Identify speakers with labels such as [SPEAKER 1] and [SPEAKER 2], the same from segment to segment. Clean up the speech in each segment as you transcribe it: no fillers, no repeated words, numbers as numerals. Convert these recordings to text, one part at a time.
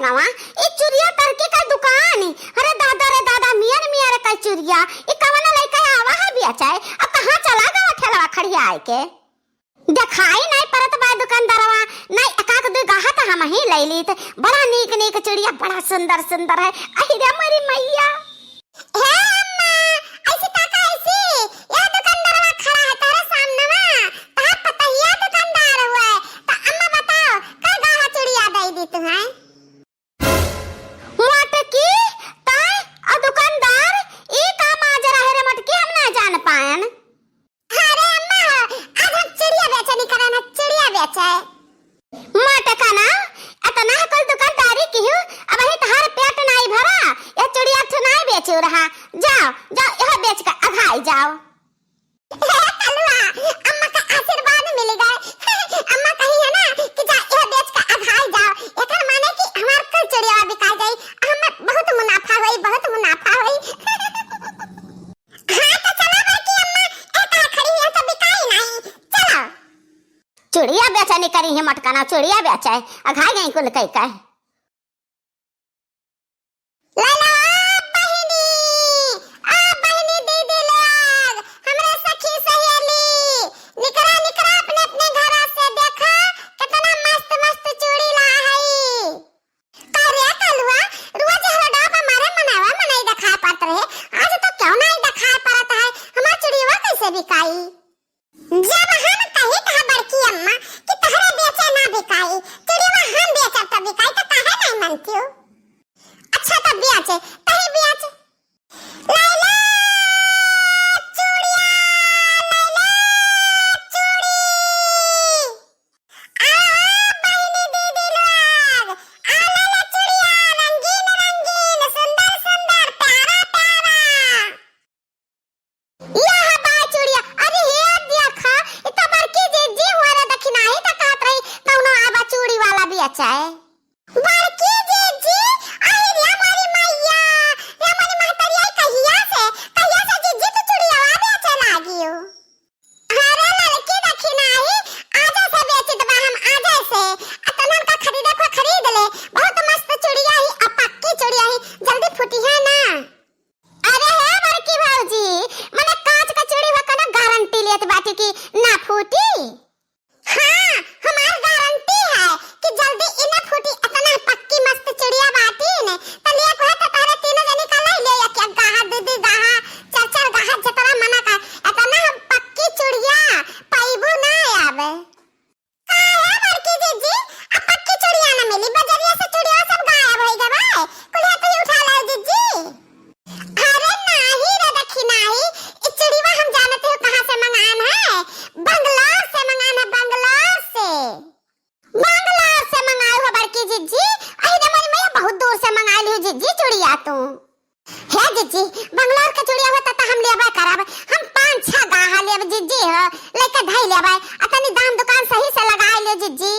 [SPEAKER 1] गवा ई चुरिया करके का दुकान। अरे दादा रे दादा, मियां मियां रे का चुरिया ई कवना लइका आवा है बेचाए। अब कहां चला गवा ठेलवा खड़िया आए के देखाई नहीं परत बा दुकानदारवा। नहीं एकाक दो गाहा त हम ही लैली त बड़ा नीक नीक चुड़िया बड़ा सुंदर सुंदर है। अहि रे मेरी मैया, हे अम्मा ऐसे काका ऐसे या दुकानदारवा खड़ा है तेरे सामने में, ता पता ही दुकानदार हुआ है। त अम्मा बताओ का गाहा चुड़िया दे दी तू है मटकी ताई आ दुकानदार ई का माजरा है रे मटकी, हम ना जान पाएन। अरे अम्मा आज हम चिड़िया बेचनी करना, चिड़िया बेचे मटका ना इतना है कोई दुकानदारी की हूं। अब ही तहार पेट नहीं भरा, ये चिड़िया तो नहीं बेचू रहा। जाओ जाओ यह बेच कर अघाई जाओ। हे कलुआ, अम्मा का आशीर्वाद मिल गए। अम्मा कही है ना कि जा यह बेच कर अघाई जाओ, एकर माने कि हमार कल चिड़िया बिका गई, हमें बहुत मुनाफा हुई, बहुत मुनाफा हुई। हां तो चलो बाकी अम्मा एका खड़ी है तो बिकाई नहीं, चलो चिड़िया बेचनी करी है मटका ना चिड़िया बेचाए अघाई गई कुल कई का। लाला बहिनी दीदी लोग, हमरे सखी सहेली निकरा निकरा अपने अपने घर से देखा कितना मस्त मस्त चूड़ी ला है। करे कलुआ रोज हरडा हमारे मनावा मनाई दिखा पात रहे, आज तो क्यों नहीं दिखा पाता है। हमार चूड़ीवा कैसे बिकाई? जब हम कहे कहा बड़की अम्मा कि तहरे बेचे ना बिकाई, चूड़ीवा हम बेचब त बिकाई, तो काहे नहीं मानती हो? अच्छा तब बेचे तही बेचे। लैला चूड़िया, लैला चूड़ी बहिनी दीदी लोग, लैला चूड़िया रंगीन रंगीन सुंदर सुंदर प्यारा प्यारा यह बा चूड़िया। अरे हे देखा इ तो बड़की जीजी हुआ रे दखिना ही त कहत रही कौनो आबा चूड़ी वाला बेचा है। बड़की जीजी आई रे हमारी मैया, रे हमारी महतरिया कहिया से जीजी तो चूड़िया बेचे लागी हो। अरे लड़की दखिना ही आजे से बेचित बा, हम आजे से अतनन का खरीदे को खरीद ले। बहुत मस्त चूड़िया ही, अब पक्की चूड़िया ही, जल्दी फूटी है ना। अरे हे बड़की भौजी, मने कांच का चूड़ी हो कना गारंटी लेत बाटी की ना फूटी। हां हमार गारंटी है कि जल्दी इना फूटी, इतना पक्की मस्त चूड़िया बाटी ने त ले को त तारे तीन जनी का ले ले एक गाहा दीदी गाहा चार चार गाहा जतरा मना का इतना पक्की चूड़िया पाइबू ना आवे। काहे बड़की जीजी अब पक्की चूड़िया ना मिली, बजरिया से चूड़िया सब गायब हो गए भाई, कुल तो उठा लो जीजी। अरे नाही रे दखिना ही ई चूड़ीवा हम जानते हो कहां से मंगान है, बंगलोर से मंगान है, बंगलोर से। बंगलोर से मंगाई हो बड़की जीजी? अहि रे मेरी मैया बहुत दूर से मंगाई हो जीजी चूड़िया तू। हे जीजी बंगलोर के चूड़िया होता त हम लेबा करब, हम 5-6 गाहा लेब जीजी हो, लेके धई लेबै, अतनी दाम दुकान सही से लगाई ले जीजी।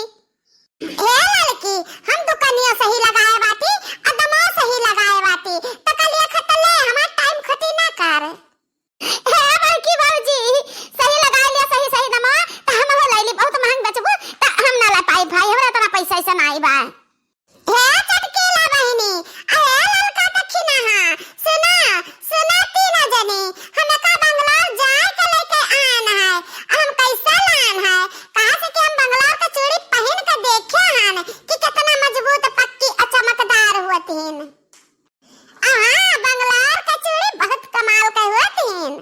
[SPEAKER 1] हे लड़की हम दुकानिया सही लगाए बाटी, अदमो सही लगाए बाटी, त कल एक खतले हमार टाइम खती ना कर। हे बड़की भौजी सही लगाई ले, सही सही दमा त हम हो लैली, बहुत महंग बेचबू त हम ना ला पाई भाई, हमरा तना पैसा ऐसा नहीं बा। हे चटकेला बहिनी, अरे ललका दखिना हां सुना सुना तीन जनी हमें का बंगलोर जाए के लेके आन है, हम कैसा लान है, कहां से कि हम बंगलोर का चूड़ी पहन के देखे हन कि कितना मजबूत पक्की और चमकदार होती हैं। बंगलोर का चूड़ी बहुत कमाल के होती हैं।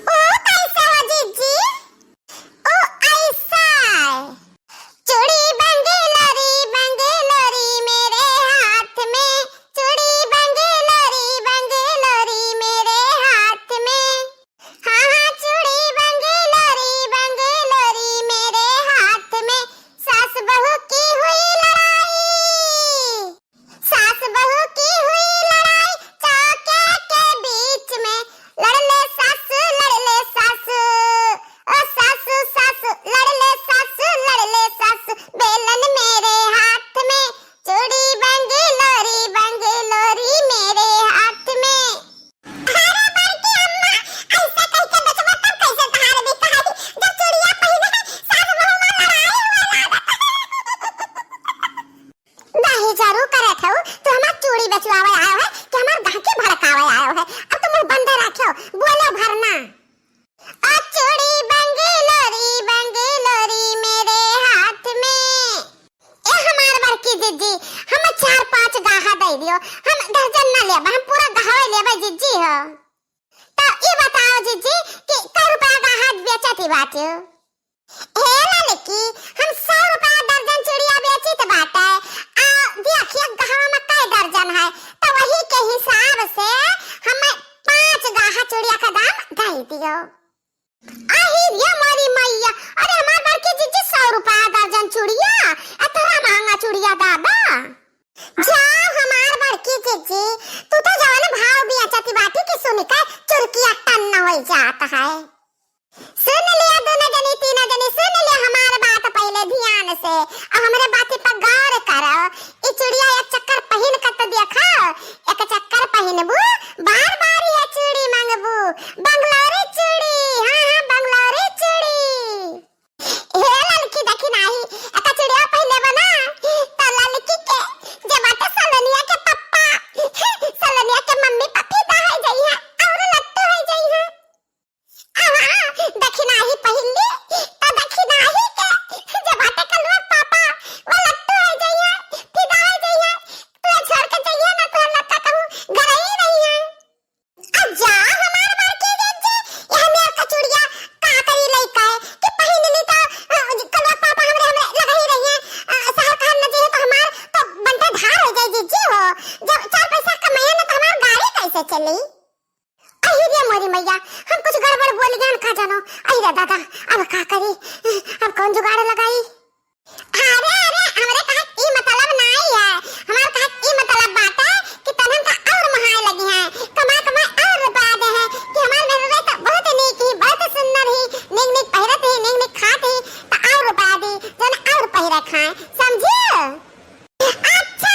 [SPEAKER 1] ओ कैसे हो जीजी? ओ ऐसा चूड़ी बंगलोरी बंगलोरी मेरे हाथ में, चूड़ी बंगलोरी बंगलोरी मेरे हाथ में। हाँ हाँ चूड़ी बंगलोरी बेचती बाटू। हे लड़की हम 100 रुपया दर्जन चूड़िया बेची तो बाटे। देखिए गाँव में कई दर्जन है तो वही के हिसाब से हमें 5 गाहा चूड़िया का दाम दे दियो। ये हमारी मैया, अरे हमार बड़की जीजी 100 रुपया दर्जन चूड़िया, इतना महंगा चूड़िया दादा। जाओ हमार बड़की जीजी, तू तो जवान भाव भी अच्छी बाटी की सुन के चुरकिया टन न हो जाता है। सुन लिया दोनों जनी तीनों जनी, सुन लिया हमार बात पहले ध्यान से, अब हमारे बात पर गौर करो। ये चूड़िया एक चक्कर पहन कर तो देखो, एक चक्कर पहनबू बार बार ये चूड़ी मांगबू, बंगलोरी चूड़ी, हाँ बंगलोरी चूड़ी। हे लड़की देखी नहीं एक चूड़िया पहने बना तो लड़की के जे बाटे सलोनिया के पप्पा, सलोनिया के मम्मी पप्पी दा है जाई है और लट्टू है जाई है। देखी नहीं पहली तो देखी नहीं के जे बाटे कलवा पापा वो लट्टू है जाई है, फिदा है जाई है। तू छोड़ के जाइए ना तो लट्टा कहूं घर ही नहीं है। जा हमार बार के जे ये हमें का चूड़िया का करी लइका है कि पहन ली तो कलवा पापा हमरे लगा ही रही है। शहर का न जे तो हमार तो बनता धार हो जाए जी हो, जब 4 पैसा कमाए ना तो हमार गाड़ी कैसे चली। अरे मोरी मैया, हम कुछ गड़बड़ बोल गए का जानो। अरे दादा अब का करी, अब कौन जुगाड़ लगाई। अरे हमरे कहा ई मतलब नहीं है, हमार कहा ई मतलब बात है कि तनन का और महाय लगी है, कमा और रुपया दे है कि हमार मेरे तो बहुत नीक ही, बहुत सुंदर ही, नीक पहिरत ही, नीक खात ही तो और रुपया दी जन और पहिरा खाए, समझिए। अच्छा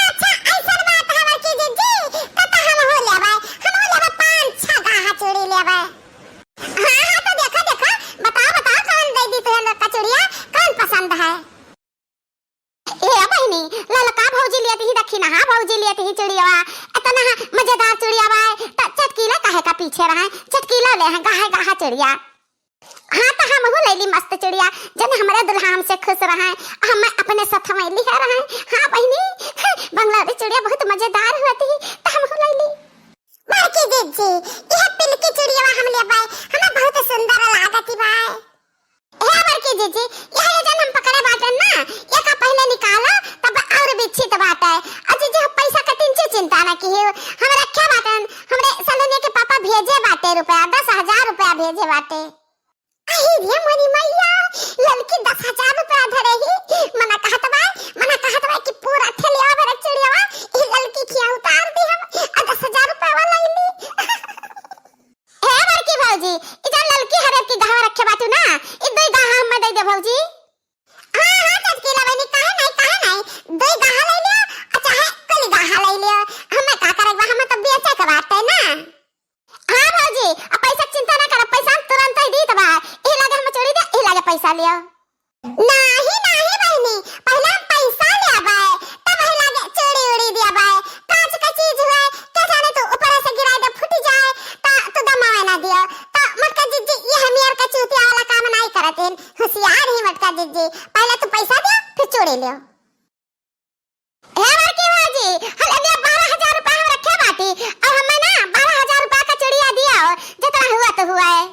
[SPEAKER 1] ऐसा बात है बड़की जीजी, कत हम हो लेबै, हम हो लेबै 5-6 गाहा चूड़ी लेबै। हाँ तो देखा बताओ कौन दे दी तुहरा का चूड़िया, कौन पसंद है। ए बहनी ललका भौजी लेती ही देखी ना, हाँ भौजी लेती ही चूड़िया इतना मजेदार चूड़िया बा त चटकीला काहे का पीछे रहे, चटकीला ले हैं गाहा चूड़िया। हाँ तो हम हो लेली मस्त चूड़िया जन हमारे दुल्हा हमसे खुश रहे, हम अपने साथ में लिखा रहे। हाँ बहनी बंगलादेश चूड़िया बहुत मजेदार होती तो हम हो लेली। बड़की जीजी यह पिलकी चूड़िया हम लेबै, हमें बहुत सुंदर लागती बा। हे बड़की जीजी यह जन हम पकड़े बाटन ना, ये का पहले निकालो तब और बिच्छित बाटे। और जीजी पैसा का चिंता ना कीजिए, हम रखे बाटन, हमरे सलोनी के पापा भेजे बाटे रुपया 10,000 रुपया भेजे बाटे। अरे मोरी मैया, लड़की 10,000 रुपया धरे ही मना कहत बा कि पूरा ठेलिया भर चूड़िया ई लड़की की उतार दी हम और 10,000 रुपया वाला ली। हे बड़की भौजी ई जन लड़की हरे की गाह रखे बाटू ना, ई 2 गाह हम दे दे भौजी। हां चटकीला बनी काहे नहीं 2 गाह ले लियो, अच्छा है कली गाह ले लियो, हमें का करबा, हमें तो बेचे के बात है ना। हां भौजी अब पैसा चिंता ना कर, पैसा तुरंत ही दी तबा, ई लगे हम चोरी दे, ई लगे पैसा लियो। नहीं बहनी पहले हम पैसा लेबै तब ही लगे चोरी उड़ी देबै, कांच का चीज हुए क्या जाने तू ऊपर से गिरा दे फूट जाए तो दमावे ना दियो। तो मटका जीजी ये हमेर का चूतिया वाला काम नहीं करतिन, होशियार ही मटका जीजी, पहले तू पैसा दे फिर चोरी लियो। हे बड़की भौजी हले 12,000 रुपया हम रखे बाटी, अब हमें ना 12,000 रुपया का चूड़िया दिया जितना हुआ तो हुआ है।